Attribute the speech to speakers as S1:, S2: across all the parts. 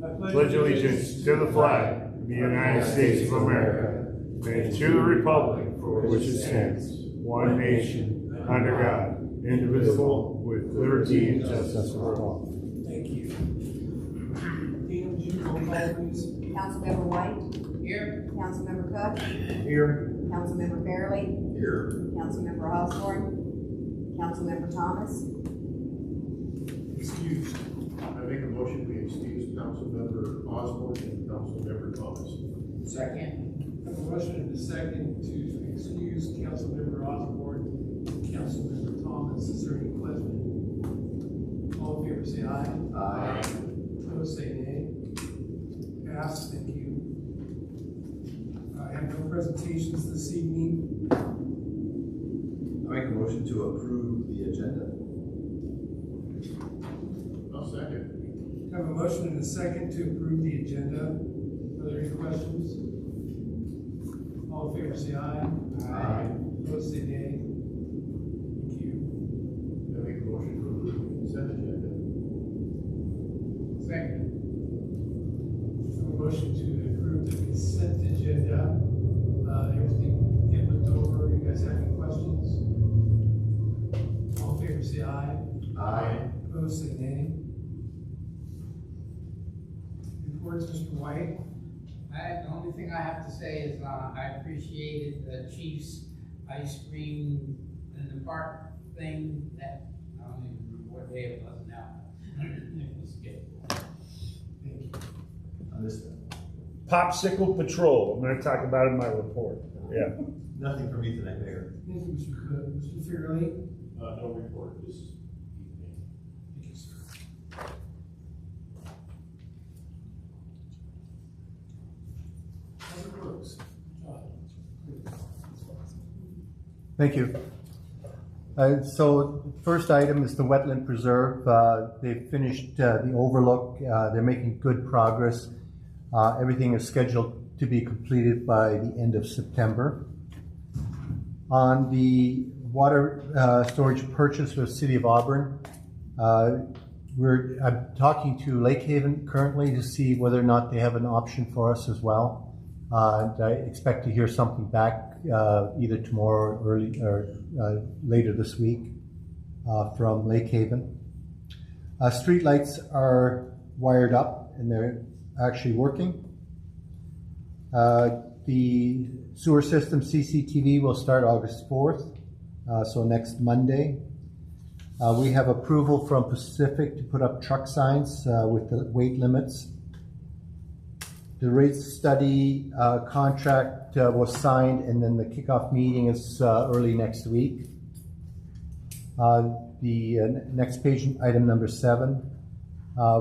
S1: pledge allegiance to the flag of the United States of America and to the republic for which it stands, one nation, under God, indivisible, with liberty and justice for all.
S2: Thank you. Dina, would you roll call, please?
S3: Councilmember White?
S4: Here.
S3: Councilmember Cook?
S2: Here.
S3: Councilmember Fairley?
S2: Here.
S3: Councilmember Osborne? Councilmember Thomas?
S2: Excused.
S5: I make a motion to excuse Councilmember Osborne and Councilmember Thomas.
S4: Second.
S2: I have a motion and a second to excuse Councilmember Osborne and Councilmember Thomas. Is there any question? All in favor say aye.
S5: Aye.
S2: Opposed say nay. Passed. Thank you. I have no presentations this evening.
S6: I make a motion to approve the agenda.
S5: I'll second.
S2: I have a motion and a second to approve the agenda. Are there any questions? All in favor say aye.
S5: Aye.
S2: Opposed say nay. Thank you.
S5: I make a motion to approve the consent agenda.
S4: Second.
S2: I have a motion to approve the consent agenda. Everything get looked over. You guys have any questions? All in favor say aye.
S5: Aye.
S2: Opposed say nay. Reports, Mr. White.
S4: The only thing I have to say is I appreciated the Chief's ice cream in the park thing. That I don't even remember what day it was now. It was good.
S2: Thank you.
S6: Understood.
S1: Popsicle Patrol. I'm going to talk about it in my report. Yeah.
S6: Nothing for me tonight, Mayor.
S2: Thank you, Mr. Cook. Mr. Fairley.
S5: No report this evening.
S2: Thank you, sir. Public Works.
S7: Thank you. So first item is the wetland preserve. They've finished the overlook. They're making good progress. Everything is scheduled to be completed by the end of September. On the water storage purchase for the City of Auburn, I'm talking to Lake Haven currently to see whether or not they have an option for us as well. And I expect to hear something back either tomorrow or later this week from Lake Haven. Street lights are wired up and they're actually working. The sewer system CCTV will start August 4th, so next Monday. We have approval from Pacific to put up truck signs with the weight limits. The rate study contract was signed, and then the kickoff meeting is early next week. The next page, item number 7.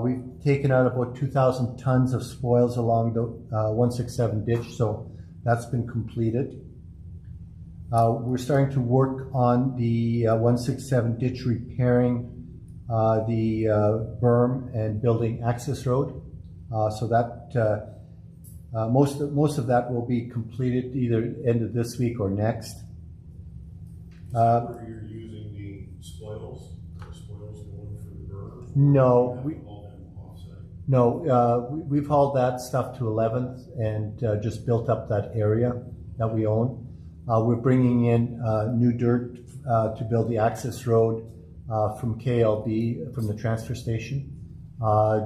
S7: We've taken out about 2,000 tons of spoils along the 167 ditch, so that's been completed. We're starting to work on the 167 ditch, repairing the berm and building access road. So that most of that will be completed either end of this week or next.
S5: Where you're using the spoils going for the burn?
S7: No,
S5: All
S7: we've hauled that stuff to 11th and just built up that area that we own. We're bringing in new dirt to build the access road from KLB, from the transfer station.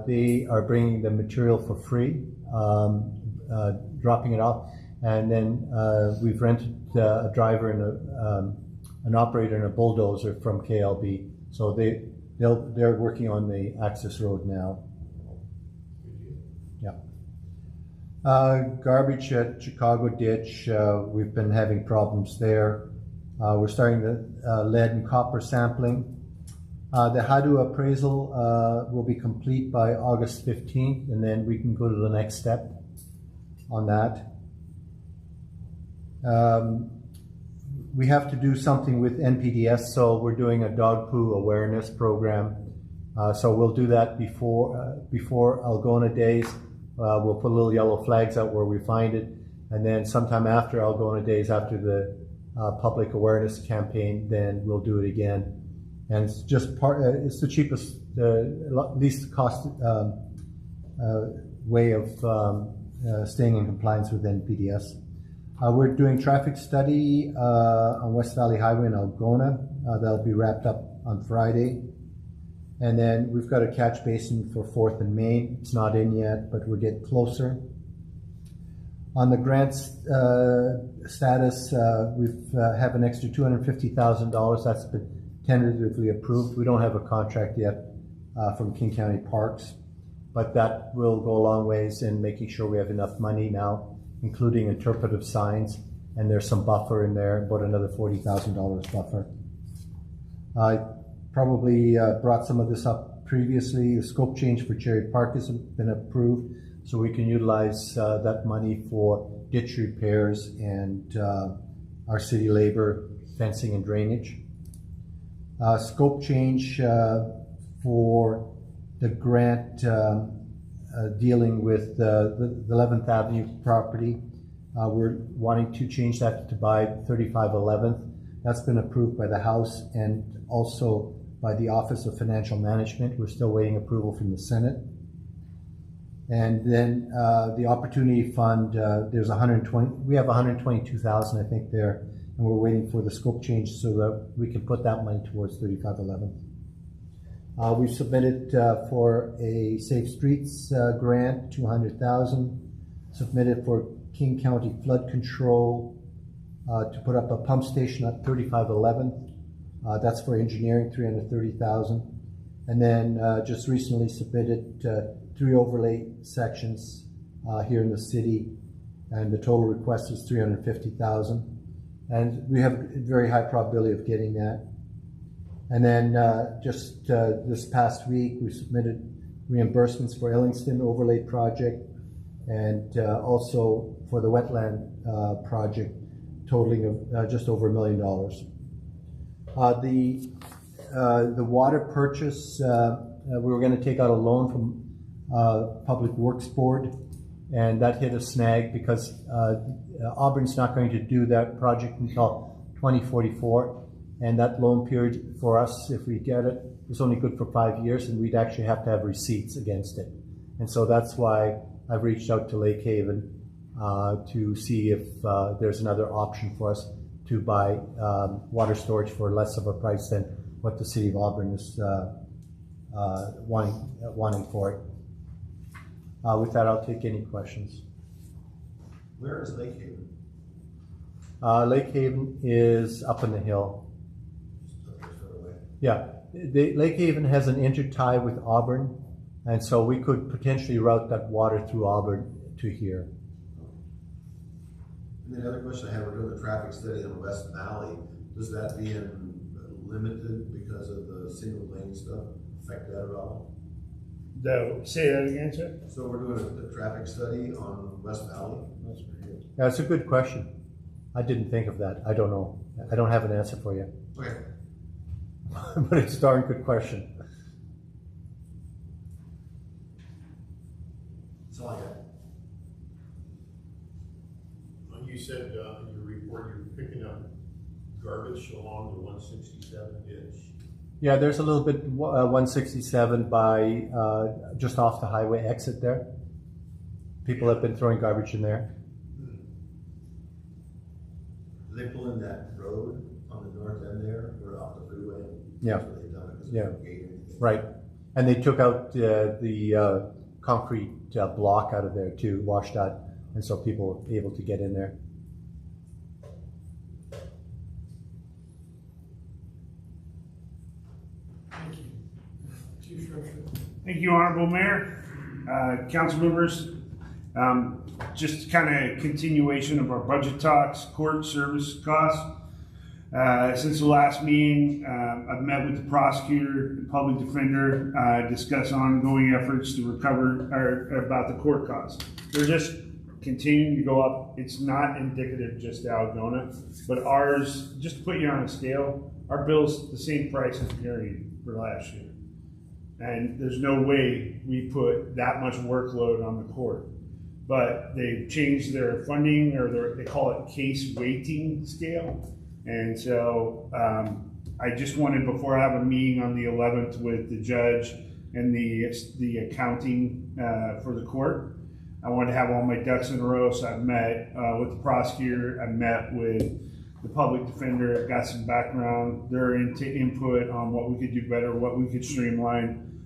S7: They are bringing the material for free, dropping it off, and then we've rented a driver and an operator and a bulldozer from KLB. So they're working on the access road now. Yeah. Garbage at Chicago Ditch, we've been having problems there. We're starting the lead and copper sampling. The Hadu appraisal will be complete by August 15th, and then we can go to the next step on that. We have to do something with NPDS, so we're doing a dog poo awareness program. So we'll do that before Algona Days. We'll put little yellow flags out where we find it, and then sometime after Algona Days, after the public awareness campaign, then we'll do it again. And it's just it's the cheapest, least cost way of staying in compliance with NPDS. We're doing traffic study on West Valley Highway in Algona. That'll be wrapped up on Friday. And then we've got a catch basin for 4th and Main. It's not in yet, but we're getting closer. On the grants status, we have an extra $250,000. That's been tentatively approved. We don't have a contract yet from King County Parks, but that will go a long ways in making sure we have enough money now, including interpretive signs, and there's some buffer in there, about another $40,000 buffer. I probably brought some of this up previously. The scope change for Cherry Park has been approved, so we can utilize that money for ditch repairs and our city labor, fencing and drainage. Scope change for the grant dealing with the 11th Avenue property. We're wanting to change that to by 35 11th. That's been approved by the House and also by the Office of Financial Management. We're still waiting approval from the Senate. And then the Opportunity Fund, there's 120, we have 122,000, I think, there, and we're waiting for the scope change so that we can put that money towards 35 11th. We've submitted for a Safe Streets grant, 200,000. Submitted for King County Flood Control to put up a pump station at 35 11th. That's for engineering, 330,000. And then just recently submitted 3 overlay sections here in the city, and the total request is 350,000. And we have a very high probability of getting that. And then just this past week, we submitted reimbursements for Ellingston overlay project and also for the wetland project, totaling of just over $1 million. The water purchase, we were going to take out a loan from Public Works Board, and that hit a snag because Auburn's not going to do that project until 2044. And that loan period for us, if we get it, is only good for 5 years, and we'd actually have to have receipts against it. And so that's why I've reached out to Lake Haven to see if there's another option for us to buy water storage for less of a price than what the city of Auburn is wanting for it. With that, I'll take any questions.
S6: Where is Lake Haven?
S7: Lake Haven is up on the hill. Yeah, Lake Haven has an intertie with Auburn, and so we could potentially route that water through Auburn to here.
S6: And the other question I have, we're doing the traffic study on West Valley. Does that being limited because of the single lane stuff affect that at all?
S1: Say that again, sir?
S6: So we're doing a traffic study on West Valley?
S7: Yeah, it's a good question. I didn't think of that. I don't know. I don't have an answer for you.
S6: Okay.
S7: But it's a darn good question.
S6: That's all I got.
S5: You said in your report you're picking up garbage along the 167 ditch.
S7: Yeah, there's a little bit 167 by just off the highway exit there. People have been throwing garbage in there.
S6: Do they pull in that road on the north end there or off the freeway?
S7: Yeah.
S6: That's where they've done it, 'cause
S7: Yeah.
S6: there's no gate or anything.
S7: Right. And they took out the concrete block out of there too, washed out, and so people were able to get in there.
S2: Thank you. Chief Shropshire.
S1: Thank you, Honorable Mayor, council members. Just kind of continuation of our budget talks, court service costs. Since the last meeting, I've met with the prosecutor, the public defender, discuss ongoing efforts to recover about the court costs. They're just continuing to go up. It's not indicative just to Algona, but ours, just to put you on a scale, our bill's the same price as Marion for last year. And there's no way we put that much workload on the court. But they've changed their funding, or they call it case weighting scale. And so I just wanted, before I have a meeting on the 11th with the judge, and the accounting for the court. I wanted to have all my ducks in a row, so I've met with the prosecutor, I've met with the public defender, got some background. They're into input on what we could do better, what we could streamline,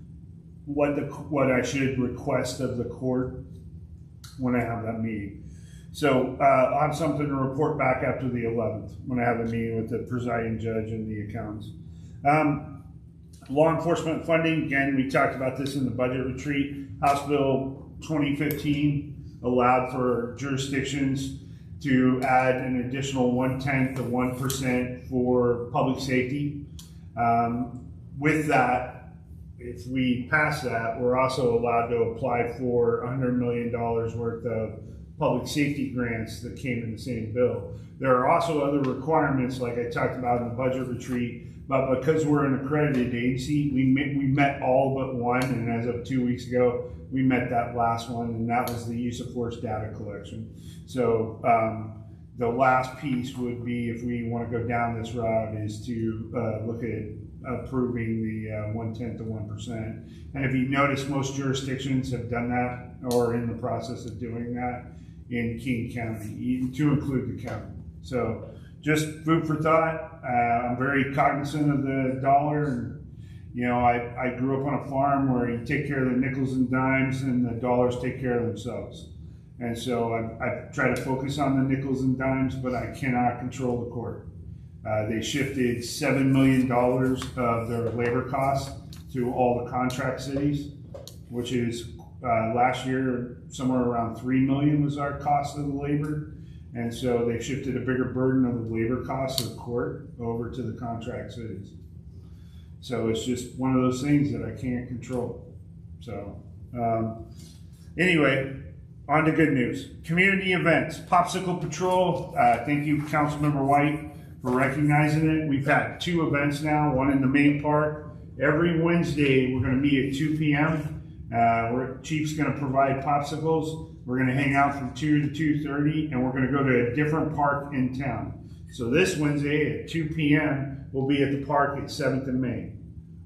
S1: what I should request of the court when I have that meeting. So I'll have something to report back after the 11th when I have a meeting with the presiding judge and the accountants. Law enforcement funding, again, we talked about this in the budget retreat. House Bill 2015 allowed for jurisdictions to add an additional 1/10 of 1% for public safety. With that, if we pass that, we're also allowed to apply for $100 million worth of public safety grants that came in the same bill. There are also other requirements, like I talked about in the budget retreat, but because we're an accredited agency, we met all but one, and as of 2 weeks ago, we met that last one, and that was the use of force data collection. So the last piece would be, if we want to go down this route, is to look at approving the 1/10 of 1%. And if you notice, most jurisdictions have done that or are in the process of doing that in King County, to include the county. So just food for thought. I'm very cognizant of the dollar, and I grew up on a farm where you take care of the nickels and dimes and the dollars take care of themselves. And so I try to focus on the nickels and dimes, but I cannot control the court. They shifted $7 million of their labor costs to all the contract cities, which is last year somewhere around $3 million was our cost of the labor. And so they shifted a bigger burden of the labor costs of the court over to the contract cities. So it's just one of those things that I can't control. So anyway, on to good news. Community events, Popsicle Patrol. Thank you, Councilmember White, for recognizing it. We've had 2 events now, one in the main park. Every Wednesday, we're going to meet at 2 p.m. Chief's going to provide popsicles. We're going to hang out from 2 to 2:30, and we're going to go to a different park in town. So this Wednesday at 2 p.m., we'll be at the park at 7th and Main.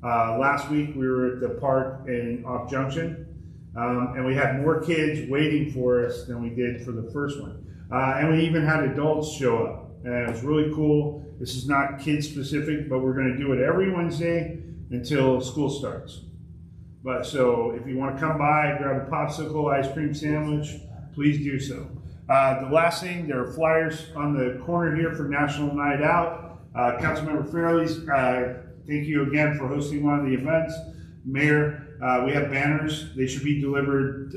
S1: Last week, we were at the park in Off Junction, and we had more kids waiting for us than we did for the first one. And we even had adults show up, and it was really cool. This is not kid specific, but we're going to do it every Wednesday until school starts. But so if you want to come by, grab a popsicle, ice cream sandwich, please do so. The last thing, there are flyers on the corner here for National Night Out. Councilmember Fairley's, thank you again for hosting one of the events. Mayor, we have banners. They should be delivered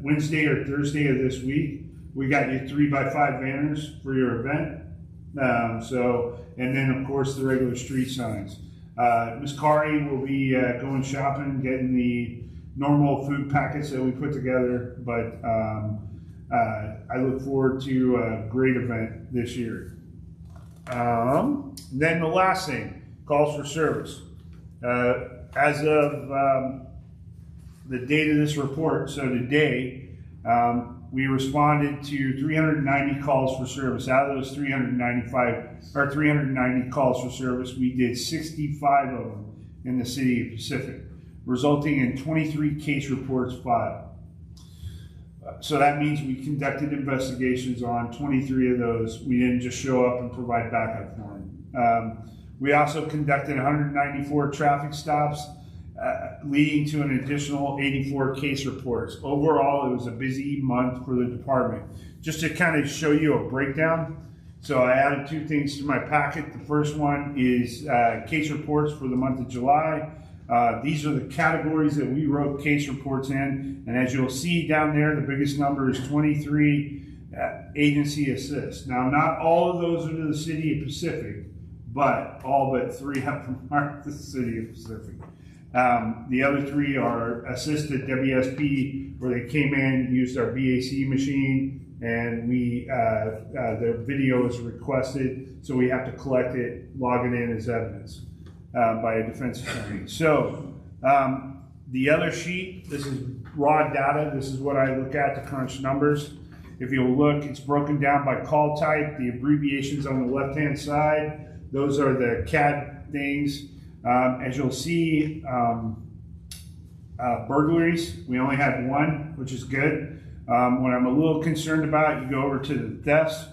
S1: Wednesday or Thursday of this week. We got you 3x5 banners for your event. And then of course the regular street signs. Ms. Kari will be going shopping, getting the normal food packets that we put together, but I look forward to a great event this year. Then the last thing, calls for service. As of the date of this report, so today, we responded to 390 calls for service. Out of those 390 calls for service, we did 65 of them in the city of Pacific, resulting in 23 case reports filed. So that means we conducted investigations on 23 of those. We didn't just show up and provide backup for them. We also conducted 194 traffic stops, leading to an additional 84 case reports. Overall, it was a busy month for the department. Just to kind of show you a breakdown, so I added 2 things to my packet. The first one is case reports for the month of July. These are the categories that we wrote case reports in, and as you'll see down there, the biggest number is 23 agency assists. Now, not all of those are to the city of Pacific, but all but 3 of them are to the city of Pacific. The other 3 are assisted WSP, where they came in, used our BAC machine, and their video is requested, so we have to collect it, log it in as evidence by a defense attorney. So the other sheet, this is raw data. This is what I look at to crunch numbers. If you'll look, it's broken down by call type. The abbreviations on the left-hand side, those are the CAD things. As you'll see, Burglaries, we only had one, which is good. What I'm a little concerned about, you go over to the thefts.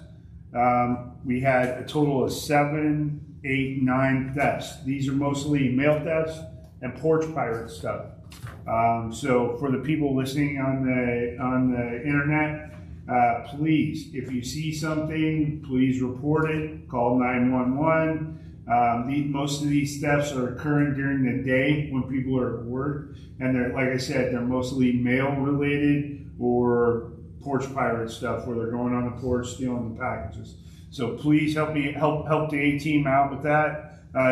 S1: We had a total of 7, 8, 9 thefts. These are mostly mail thefts and porch pirate stuff. So for the people listening on the internet, please, if you see something, please report it. Call 911. Most of these thefts are occurring during the day when people are at work, and they're, like I said, they're mostly mail related or porch pirate stuff where they're going on the porch stealing the packages. So please help the A team out with that.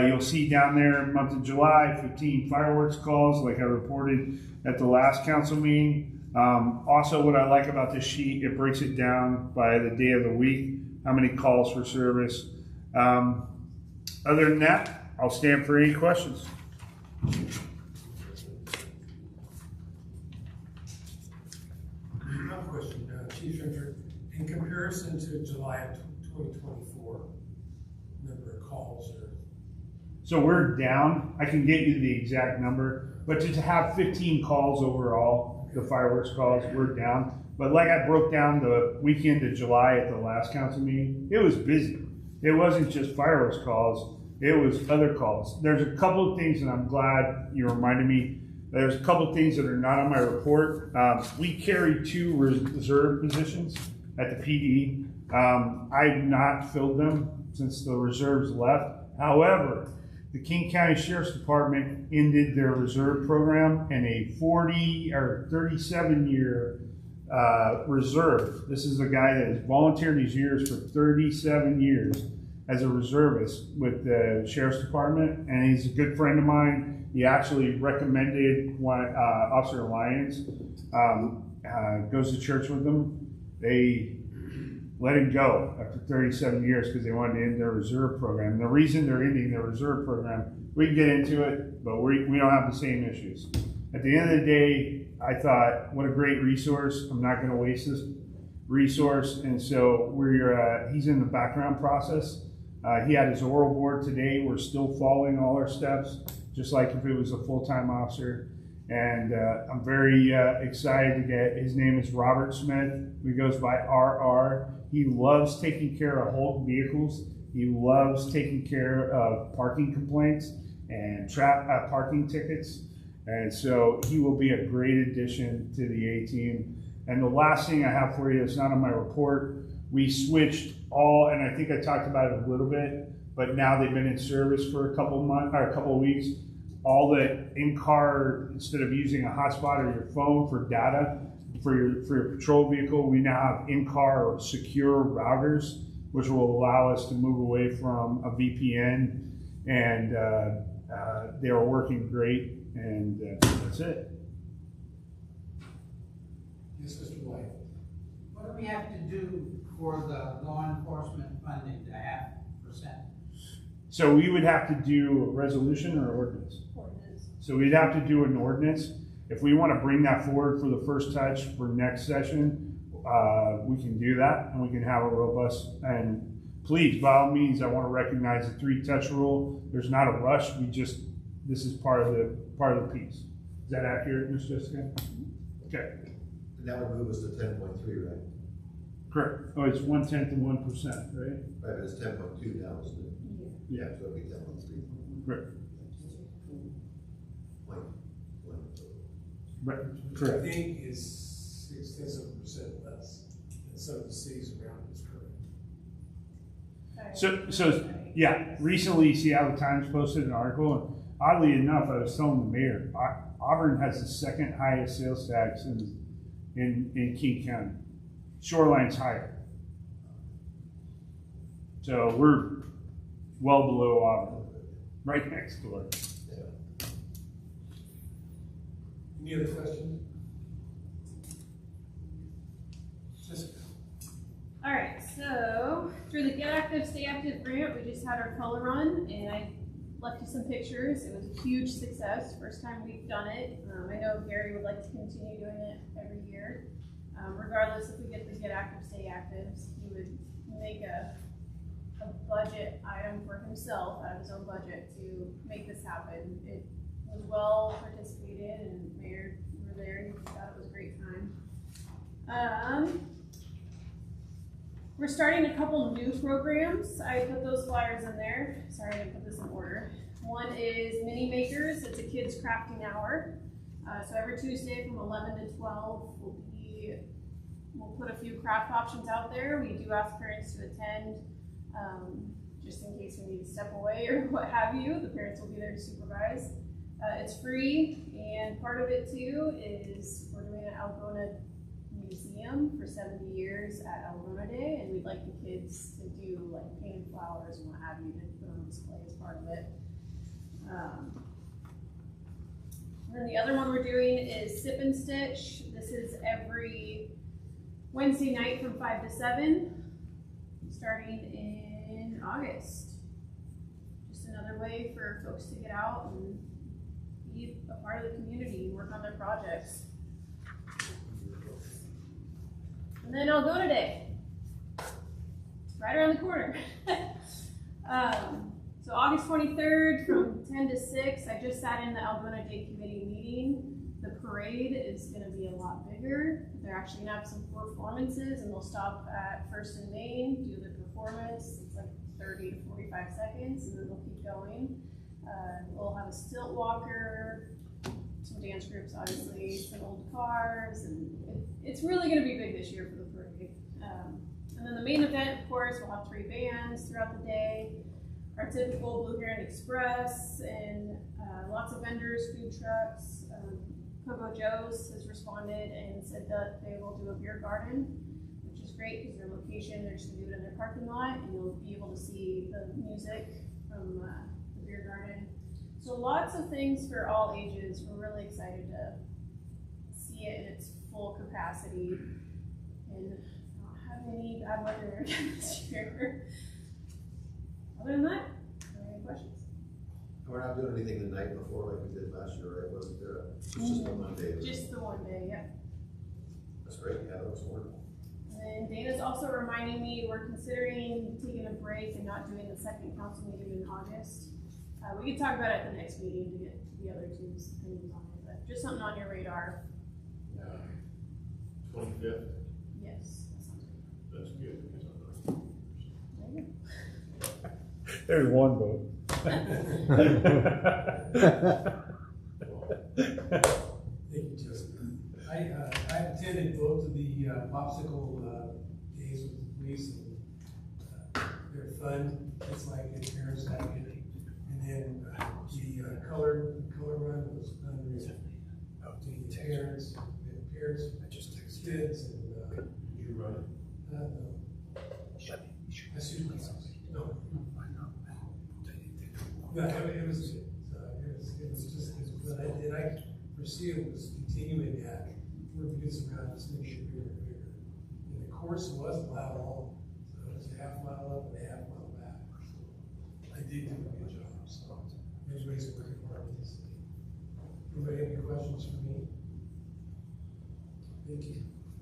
S1: You'll see down there month of July, 15 fireworks calls, like I reported at the last council meeting. Also, what I like about this sheet, it breaks it down by the day of the week, how many calls for service. Other than that, I'll stand for any questions.
S2: I have a question, Chief Ranger. In comparison to July of 2024, number of calls or?
S1: So we're down. I can get you the exact number, but to have 15 calls overall, the fireworks calls, we're down. But like I broke down the weekend of July at the last council meeting, it was busy. It wasn't just fireworks calls, it was other calls. There's a couple of things, and I'm glad you reminded me. There's a couple of things that are not on my report. We carry 2 reserve positions at the PD. I've not filled them since the reserves left. However, the King County Sheriff's Department ended their reserve program, and a 40 or 37-year reserve. This is a guy that has volunteered his years for 37 years as a reservist with the Sheriff's Department, and he's a good friend of mine. He actually recommended Officer Lyons, goes to church with them. They let him go after 37 years because they wanted to end their reserve program. And the reason they're ending their reserve program, we can get into it, but we don't have the same issues. At the end of the day, I thought, what a great resource. I'm not going to waste this resource. And so he's in the background process. He had his oral board today. We're still following all our steps, just like if it was a full-time officer. And I'm very excited to get, his name is Robert Smith. He goes by RR. He loves taking care of Hulk vehicles. He loves taking care of parking complaints and parking tickets. And so he will be a great addition to the A team. And the last thing I have for you, it's not on my report, we switched all, and I think I talked about it a little bit, but now they've been in service for a couple of weeks. All the in-car, instead of using a hotspot or your phone for data for your patrol vehicle, we now have in-car secure routers, which will allow us to move away from a VPN, and they are working great, and that's it.
S2: Yes, Mr. White.
S4: What do we have to do for the law enforcement funding, the 0.5%?
S1: So we would have to do a resolution or ordinance? So we'd have to do an ordinance. If we want to bring that forward for the first touch for next session, we can do that, and we can have a robust, and please, by all means, I want to recognize the 3-touch rule. There's not a rush. This is part of the piece. Is that accurate, Ms. Jessica? Okay.
S6: And that would move us to 10.3, right?
S1: Correct. Oh, it's 0.1% right?
S6: Right, but it's 10.2 now, isn't it?
S1: Yeah.
S6: So it'd be 10.3.
S1: Correct. Right.
S2: Which I
S1: Correct.
S2: think is 6% less than some of the cities around this current.
S1: So yeah, recently Seattle Times posted an article, and oddly enough, I was telling the mayor, Auburn has the 2nd highest sales tax in King County. Shoreline's higher. So we're well below Auburn, right next door.
S2: Any other questions? Jessica?
S8: All right, so through the Get Active, Stay Active grant, we just had our color run, and I left you some pictures. It was a huge success, first time we've done it. I know Gary would like to continue doing it every year. Regardless if we get the Get Active, Stay Actives, he would make a budget item for himself out of his own budget to make this happen. It was well participated, and Mayor there. He thought it was a great time. We're starting a couple new programs. I put those flyers in there. Sorry, I didn't put this in order. One is Mini Makers. It's a kids crafting hour. So every Tuesday from 11 to 12, we'll put a few craft options out there. We do ask parents to attend, just in case we need to step away or what have you. The parents will be there to supervise. It's free, and part of it too is we're doing an Algona museum for 70 years at Algona Day, and we'd like the kids to do like painted flowers and what have you to put on display as part of it. And then the other one we're doing is Sip and Stitch. This is every Wednesday night from 5 to 7, starting in August. Just another way for folks to get out and be a part of the community and work on their projects. And then Algona Day, right around the corner. So August 23rd from 10 to 6, I just sat in the Algona Day Committee meeting. The parade is going to be a lot bigger. They're actually going to have some performances, and they'll stop at First and Main, do the performance. It's like 30 to 45 seconds, and then they'll keep going. We'll have a stilt walker, some dance groups, obviously, some old cars, and it's really going to be big this year for the parade. And then the main event, of course, we'll have 3 bands throughout the day. Our typical Blue Heron Express, and lots of vendors, food trucks. Coco Joe's has responded and said that they will do a beer garden, which is great because their location, they're just going to do it in their parking lot, and you'll be able to see the music from the beer garden. So lots of things for all ages. We're really excited to see it in its full capacity and not have any bad weather this year. Other than that, are there any questions?
S6: We're not doing anything the night before like we did last year, right? Wasn't there? It's just the one day.
S8: Just the one day, yeah.
S6: That's great. Yeah, that was wonderful.
S8: And Dana's also reminding me we're considering taking a break and not doing the second council meeting in August. We can talk about it at the next meeting to get the other two's opinions on it, but just something on your radar.
S5: 25th,
S8: Yes, that sounds good.
S5: that's good, because I'm not.
S8: There you go.
S1: There's one vote.
S2: Thank you, Justin. I attended both of the popsicle days with the police, and they're fun. It's like the parents have it. And then the color run was unreal. The parents, kids, and
S5: Did you run it?
S2: no. I shoot myself. No. Yeah, it was just, and I foresee it was continuing that. We're gets around, just make it bigger and bigger. And the course wasn't that long, so it was a half mile up and a half mile back. I did do a good job, so everybody's working hard with this. Anybody have any questions for me? Thank you.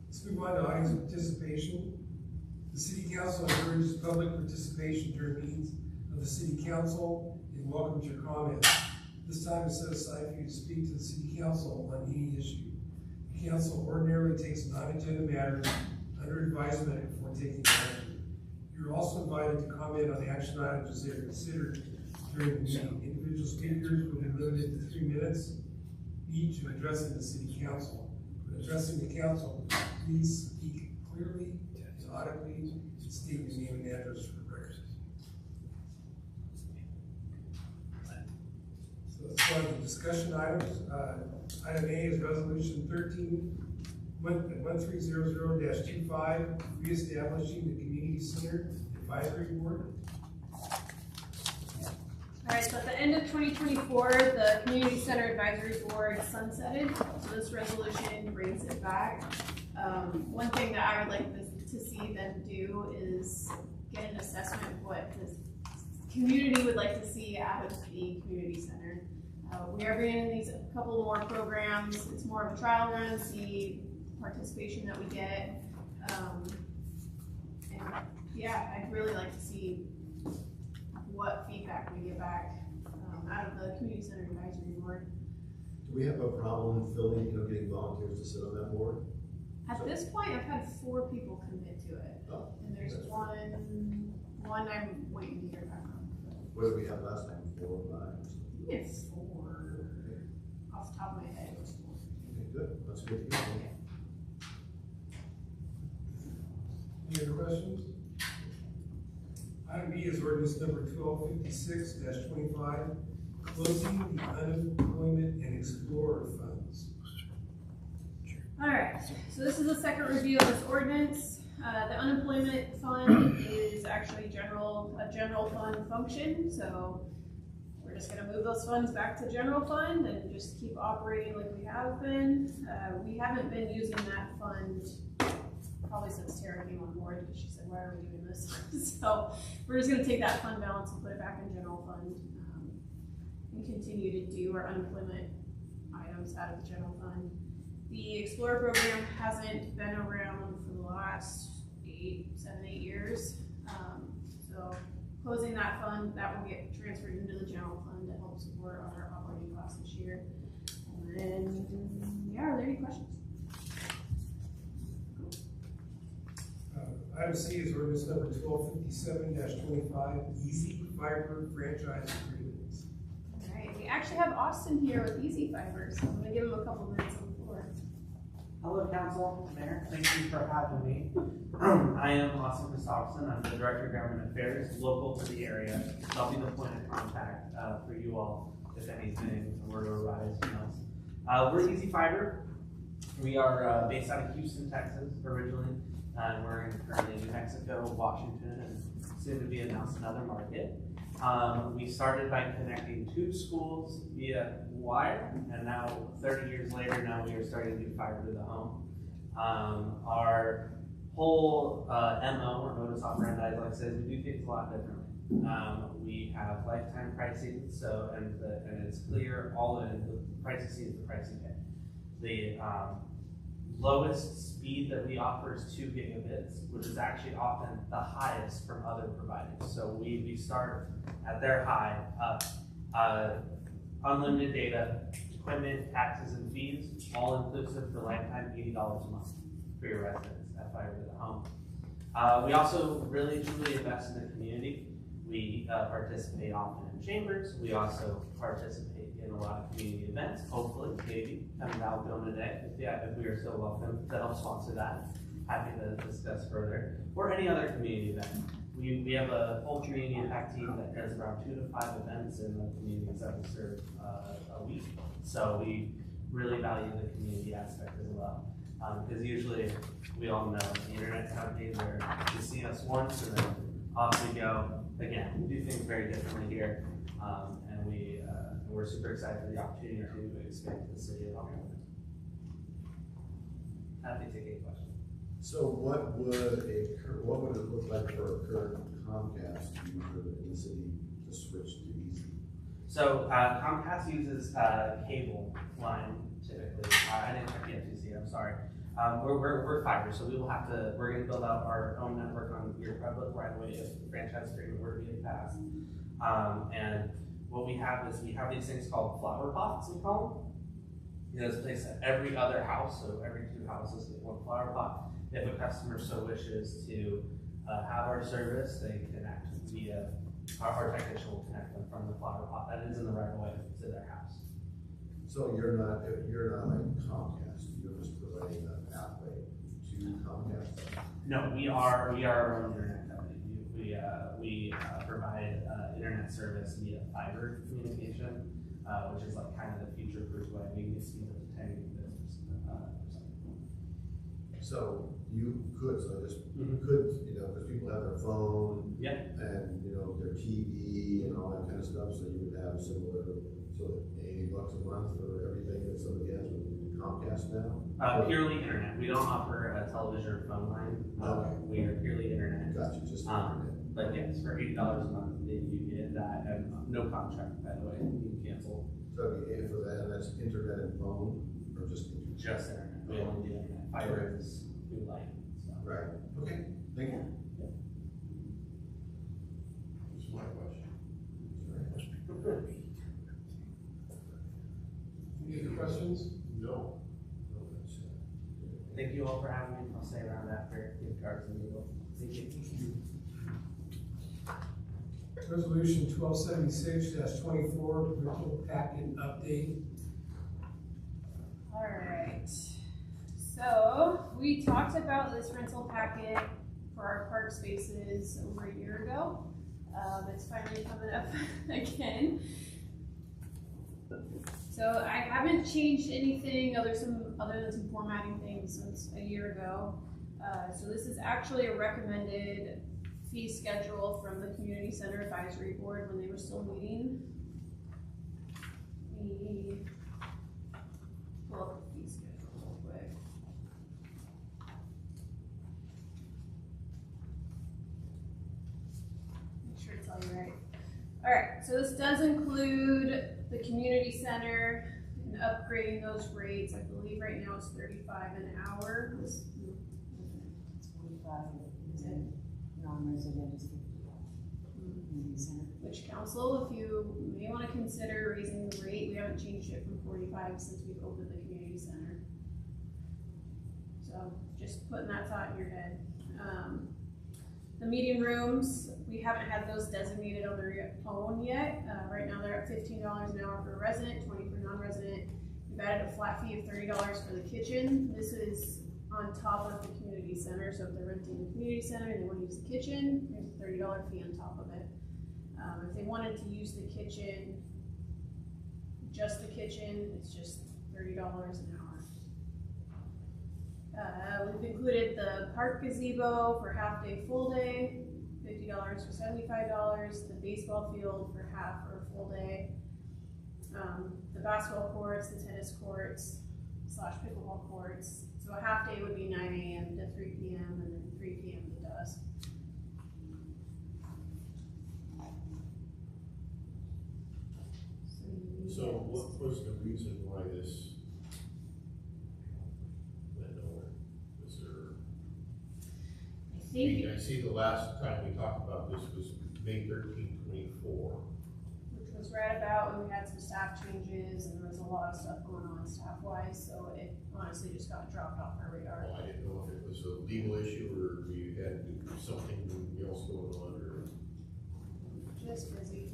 S2: Let's move on to audience participation. The City Council encourages public participation during meetings of the City Council and welcomes your comments. This time is set aside for you to speak to the City Council on any issue. The Council ordinarily takes non-agenda matters under advisement before taking action. You're also invited to comment on action items as they are considered during the meeting. Individual speakers will be limited to 3 minutes each when addressing the City Council. When addressing the Council, please speak clearly and audibly and state your name and address for the record. So let's go on to discussion items. Item A is resolution 1300-25, reestablishing the Community Center Advisory Board.
S8: All right, so at the end of 2024, the Community Center Advisory Board sunsetted, so this resolution brings it back. One thing that I would like to see them do is get an assessment of what the community would like to see out of the community center. We are bringing these a couple more programs. It's more of a trial run, see participation that we get. And yeah, I'd really like to see what feedback we get back out of the Community Center Advisory Board.
S6: Do we have a problem filling, getting volunteers to sit on that board?
S8: At this point, I've had 4 people commit to it,
S6: Oh,
S8: and there's
S6: that's
S8: one I'm waiting to hear back from.
S6: what did we have last time, 4 or 5?
S8: I think it's 4, off the top of my head, it was 4.
S6: Okay, good, that's good.
S2: Any other questions? Item B is ordinance number 1256-25, closing the unemployment and explorer funds.
S8: All right, so this is the second review of this ordinance. The unemployment fund is actually a general fund function, so we're just gonna move those funds back to general fund and just keep operating like we have been. We haven't been using that fund probably since Tara came on board, because she said, why are we doing this? So we're just gonna take that fund balance and put it back in general fund, and continue to do our unemployment items out of the general fund. The Explorer program hasn't been around for the last 7, 8 years. So closing that fund, that will get transferred into the general fund to help support our operating costs this year. And then, yeah, are there any questions?
S2: Item C is ordinance number 1257-25, Easy Fiber franchise agreements.
S8: All right, we actually have Austin here with Easy Fiber, so I'm gonna give him a couple minutes on the floor.
S9: Hello, Council, Mayor. Thank you for having me. I am Austin Christopherson. I'm the Director of Government Affairs, local to the area. I'll be the point of contact for you all if anything were to arise from us. We're Easy Fiber. We are based out of Houston, Texas, originally. We're currently in New Mexico, Washington, and soon to be announced another market. We started by connecting 2 schools via wire, and now 30 years later, now we are starting to do fiber to the home. Our whole MO, or modus operandi, like I said, we do things a lot differently. We have lifetime pricing, so and it's clear all in the price you see is the price you pay. The lowest speed that we offer is 2 gigabits, which is actually often the highest from other providers. So we start at their high, unlimited data, equipment, taxes, and fees, all inclusive for lifetime $80 a month for your residents at fiber to the home. We also really truly invest in the community. We participate often in chambers. We also participate in a lot of community events, hopefully, maybe, coming to Algona Day, if we are so welcome to help sponsor that. Happy to discuss further, or any other community event. We have a whole community impact team that does around 2 to 5 events in the communities that we serve a week. So we really value the community aspect as well. Because usually, we all know the internet companies are to see us once and then off we go. Again, we do things very differently here, and we're super excited for the opportunity to expand to the city of Algona. Happy to take any questions.
S6: So what would it look like for a current Comcast user in the city to switch to Easy?
S9: So Comcast uses cable line typically. I didn't check the FCC, I'm sorry. We're fiber, so we're going to build out our own network on your public right away if the franchise agreement were to be passed. And what we have is we have these things called flower pots, we call them. It's placed at every other house, so every 2 houses get 1 flower pot. If a customer so wishes to have our service, they connect via our technician will connect them from the flower pot that is in the right of way to their house.
S6: So you're not like Comcast, you're just providing a pathway to Comcast?
S9: No, we are our own internet company. We provide internet service via fiber communication, which is like kind of the future-proof way. We can speed up to 10 gigabits per second.
S6: So you could, because people have their phone, and their TV and all that kind of stuff, so you would have similar, so $80 a month for everything that somebody has with Comcast now?
S9: Purely internet. We don't offer a television or phone line. We are purely internet.
S6: Gotcha, just internet.
S9: But yes, for $80 a month, you get that, and no contract, by the way. You can cancel.
S6: So it'd be for that, and that's internet and phone, or just internet?
S9: Just internet. We only do internet. Fiber is we like. So.
S6: Right. Okay. Thank you.
S5: That's my question.
S2: Any other questions?
S9: for having me. I'll stay around after gift cards and legal. Thank you.
S2: Resolution 1276-24, rental packet update.
S8: All right. So we talked about this rental packet for our park spaces over a year ago. It's finally coming up again. So I haven't changed anything other than some formatting things since a year ago. So this is actually a recommended fee schedule from the Community Center Advisory Board when they were still meeting. Let me pull up the fee schedule real quick. Make sure it's all right. All right, so this does include the community center and upgrading those rates. I believe right now it's $35 an hour.
S3: It's 45, and non-resident is 50. Community center.
S8: Which council, if you may want to consider raising the rate, we haven't changed it from 45 since we've opened the community center. So just putting that thought in your head. The meeting rooms, we haven't had those designated on their own yet. Right now they're at $15 an hour for a resident, 20 for non-resident. We've added a flat fee of $30 for the kitchen. This is on top of the community center. So if they're renting the community center and they want to use the kitchen, there's a $30 fee on top of it. If they wanted to use the kitchen, just the kitchen, it's just $30 an hour. We've included the park gazebo for half day, full day, $50 for $75, the baseball field for half or full day, the basketball courts, the tennis courts, / pickleball courts. So a half day would be 9 a.m. to 3 p.m. and then 3 p.m. to dusk.
S5: So what was the reason why this went nowhere? Was there, I see the last time we talked about this was May 13, 24.
S8: Which was right about when we had some staff changes and there was a lot of stuff going on staff-wise, so it honestly just got dropped off our radar.
S5: Well, I didn't know if it was a legal issue or you had something else going on or.
S8: Just busy.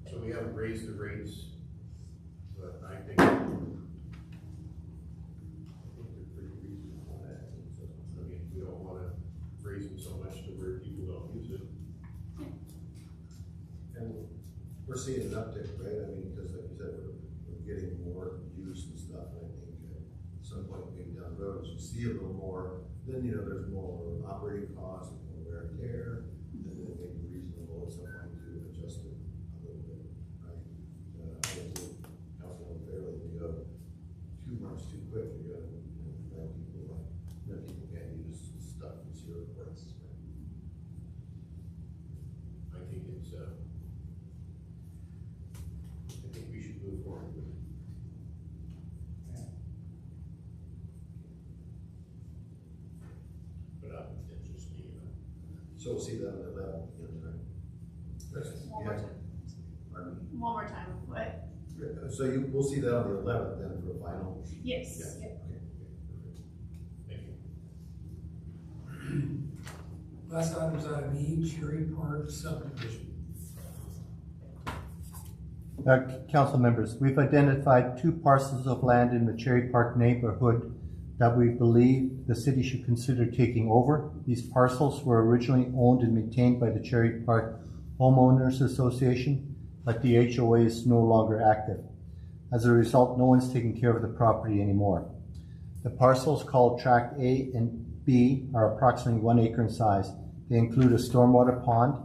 S5: So we haven't raised the rates, but I think they're pretty reasonable. I mean, we don't want to raise them so much to where people don't use it.
S6: And we're seeing an uptick, right? I mean, because like you said, we're getting more use and stuff, and I think at some point maybe down the road, as you see a little more, then, you know, there's more operating costs, more wear and tear, and then it may be reasonable at some point to adjust it a little bit, right? I think Councilman Fairley, if you go 2 months too quick, you're gonna, then people can't use stuff in zero reports.
S5: I think it's, I think we should move forward with it. But it's just me,
S6: So we'll see that on the 11th, right?
S8: One more time.
S6: Pardon me?
S8: One more time. What?
S6: So we'll see that on the 11th then for a final?
S8: Yes.
S6: Yeah.
S8: Yep.
S6: Okay,
S5: Thank you.
S2: Last item's item E, Cherry Park subdivision.
S7: Council members, we've identified 2 parcels of land in the Cherry Park neighborhood that we believe the city should consider taking over. These parcels were originally owned and maintained by the Cherry Park Homeowners Association, but the HOA is no longer active. As a result, no one's taking care of the property anymore. The parcels called Tract A and B are approximately 1 acre in size. They include a stormwater pond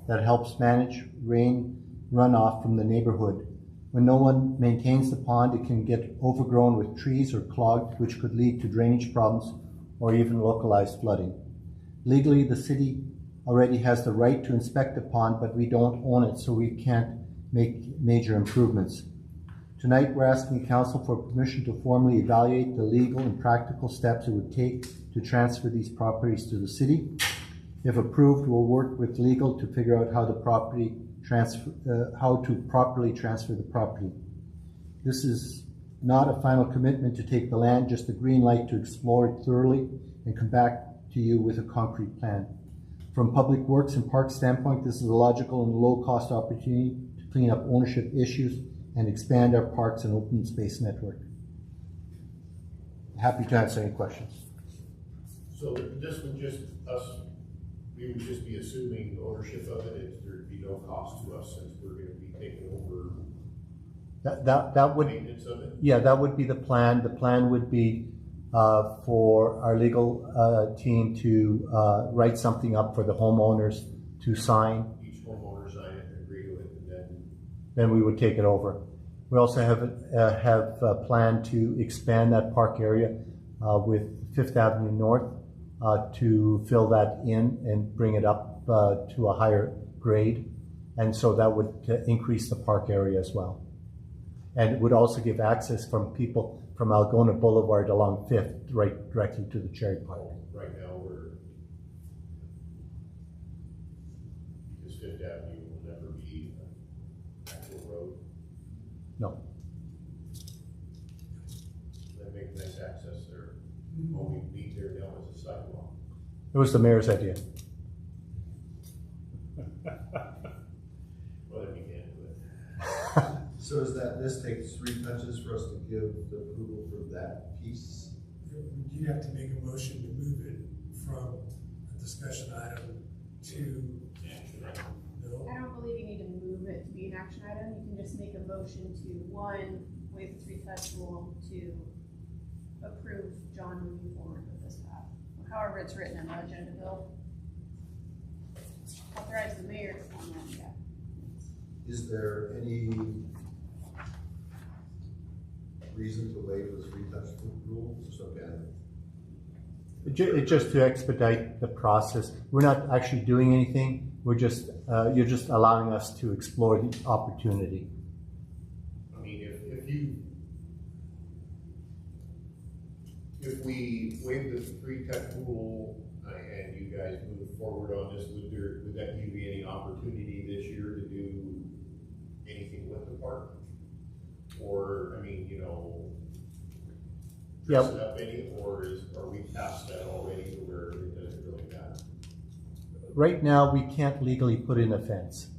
S7: that helps manage rain runoff from the neighborhood. When no one maintains the pond, it can get overgrown with trees or clogged, which could lead to drainage problems or even localized flooding. Legally, the city already has the right to inspect the pond, but we don't own it, so we can't make major improvements. Tonight, we're asking Council for permission to formally evaluate the legal and practical steps it would take to transfer these properties to the city. If approved, we'll work with legal to figure out how to properly transfer the property. This is not a final commitment to take the land, just a green light to explore it thoroughly and come back to you with a concrete plan. From Public Works and Parks standpoint, this is a logical and low-cost opportunity to clean up ownership issues and expand our parks and open space network. Happy to answer any questions.
S5: So this would just us, we would just be assuming ownership of it, there'd be no cost to us since we're gonna be taking over
S7: That would,
S5: maintenance of it?
S7: yeah, that would be the plan. The plan would be for our legal team to write something up for the homeowners to sign.
S5: Each homeowner sign it and agree to it, and
S7: Then we would take it over. We also have a plan to expand that park area with Fifth Avenue North to fill that in and bring it up to a higher grade. And so that would increase the park area as well. And it would also give access from people from Algona Boulevard along Fifth right directly to the Cherry Park.
S5: right now because Fifth Avenue will never be an actual road.
S7: No.
S5: That make nice access there. All we need there now is a sidewalk.
S7: It was the mayor's idea.
S5: Well, then we can't do it.
S6: So is that, this takes 3 touches for us to give the approval for that piece?
S2: You'd have to make a motion to move it from a discussion item to, no?
S8: I don't believe you need to move it to be an action item. You can just make a motion to, one, waive the 3-touch rule, to approve John moving forward with this path. Or however it's written in the agenda bill. Authorize the mayor to sign that, yeah.
S6: Is there any reason to waive the 3-touch rule? Just okay.
S7: Just to expedite the process. We're not actually doing anything. We're just, you're just allowing us to explore the opportunity.
S5: I mean, if we waive the 3-touch rule and you guys move forward on this, would that give you any opportunity this year to do anything with the park? Or, I mean, you know, dress it up any, or are we past that already to where it doesn't really matter?
S7: Right now, we can't legally put in a fence,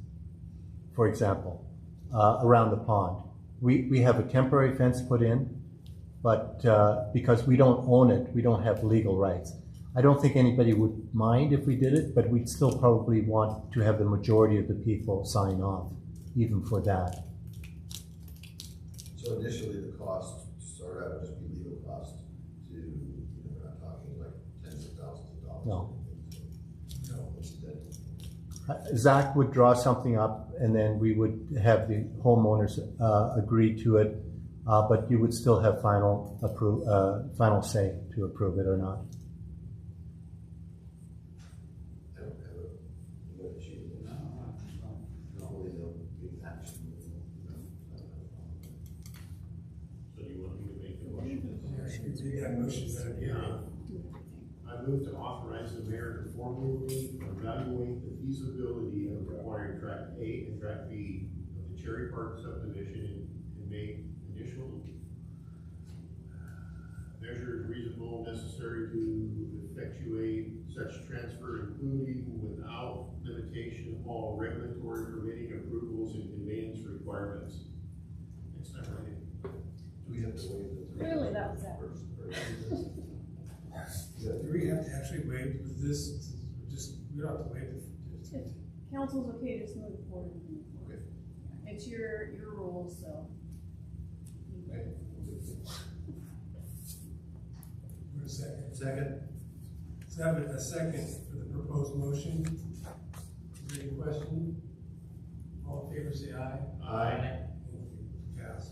S7: for example, around the pond. We have a temporary fence put in, but because we don't own it, we don't have legal rights. I don't think anybody would mind if we did it, but we'd still probably want to have the majority of the people sign off, even for that.
S6: So initially, the cost to start out would just be legal cost to, you know, we're not talking like tens of thousands of dollars.
S7: No.
S6: No, it's dead.
S7: Zach would draw something up, and then we would have the homeowners agree to it, but you would still have final say to approve it or not.
S6: I don't have a issue with it. Normally, they'll be action.
S5: So you want me to make the motion?
S2: You do that motion, then, yeah.
S5: I move to authorize the mayor to formally evaluate the feasibility of requiring track A and track B of the Cherry Park subdivision and make initial measures reasonable necessary to effectuate such transfer, including without limitation of all regulatory permitting approvals and conveyance requirements. Next time, right?
S6: Do we have to waive the 3
S8: Clearly that was it.
S6: first?
S2: Do we have to actually waive this? We don't have to waive it.
S8: If council's okay, just move forward.
S6: Okay.
S8: It's your rules, so.
S6: Okay.
S2: For a second.
S6: Second?
S2: So I have a second for the proposed motion. Is there any question? All in favor, say aye.
S5: Aye.
S2: Pass.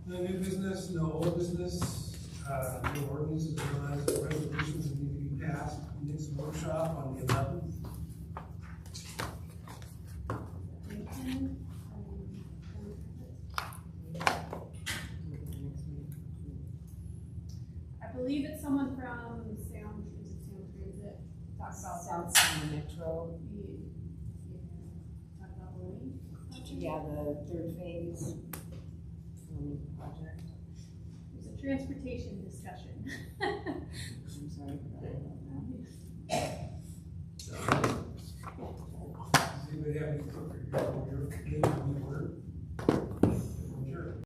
S2: No new business, no old business, no ordinances, no resolutions that need to be passed. Next workshop on the 11th.
S8: I believe it's someone from Sound Transit, talk about
S3: South Sound Metro.
S8: talk about the link.
S3: Yeah, the third phase project.
S8: There's a transportation discussion.
S3: I'm sorry, forgot about that.
S2: Does anybody have any comfort here? Your committee, we work?